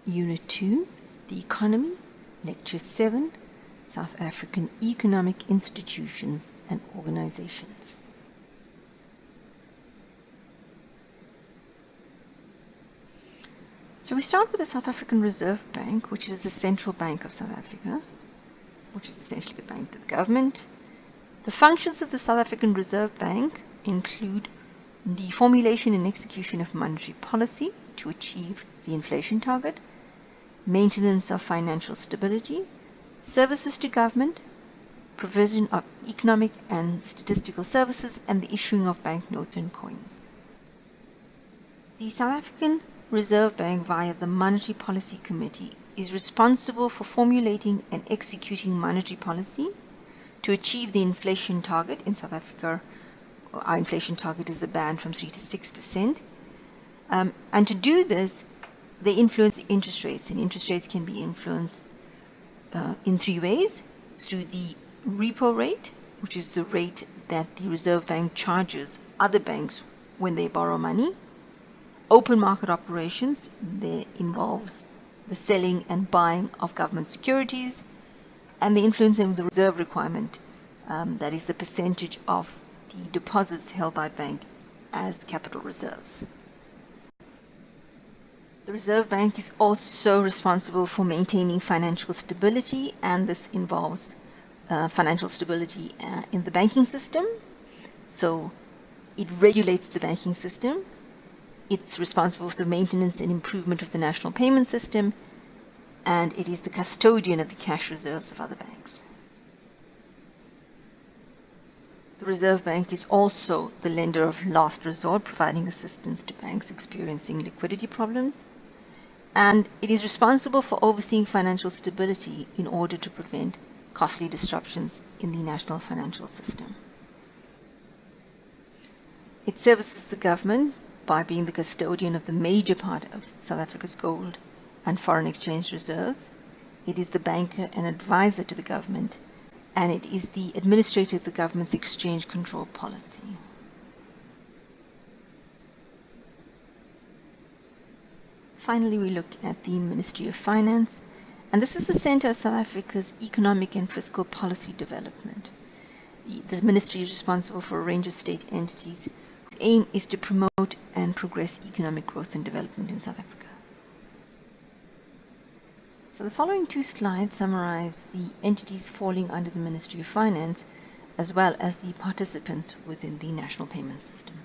Unit 2, The Economy, Lecture 7, South African Economic Institutions and Organizations. So we start with the South African Reserve Bank, which is the central bank of South Africa, which is essentially the bank to the government. The functions of the South African Reserve Bank include the formulation and execution of monetary policy to achieve the inflation target, maintenance of financial stability, services to government, provision of economic and statistical services, and the issuing of banknotes and coins. The South African Reserve Bank, via the Monetary Policy Committee, is responsible for formulating and executing monetary policy to achieve the inflation target. In South Africa, our inflation target is a band from 3 to 6%. And to do this, they influence interest rates, and interest rates can be influenced in three ways: through the repo rate, which is the rate that the Reserve Bank charges other banks when they borrow money; open market operations, that involves the selling and buying of government securities; and the influence of the reserve requirement, that is the percentage of the deposits held by bank as capital reserves. The Reserve Bank is also responsible for maintaining financial stability, and this involves financial stability in the banking system. So it regulates the banking system. It's responsible for the maintenance and improvement of the national payment system, and it is the custodian of the cash reserves of other banks. The Reserve Bank is also the lender of last resort, providing assistance to banks experiencing liquidity problems, and it is responsible for overseeing financial stability in order to prevent costly disruptions in the national financial system. It services the government by being the custodian of the major part of South Africa's gold and foreign exchange reserves. It is the banker and advisor to the government, and it is the administrator of the government's exchange control policy. Finally, we look at the Ministry of Finance, and this is the center of South Africa's economic and fiscal policy development. This ministry is responsible for a range of state entities whose aim is to promote and progress economic growth and development in South Africa. So the following two slides summarize the entities falling under the Ministry of Finance, as well as the participants within the national payment system.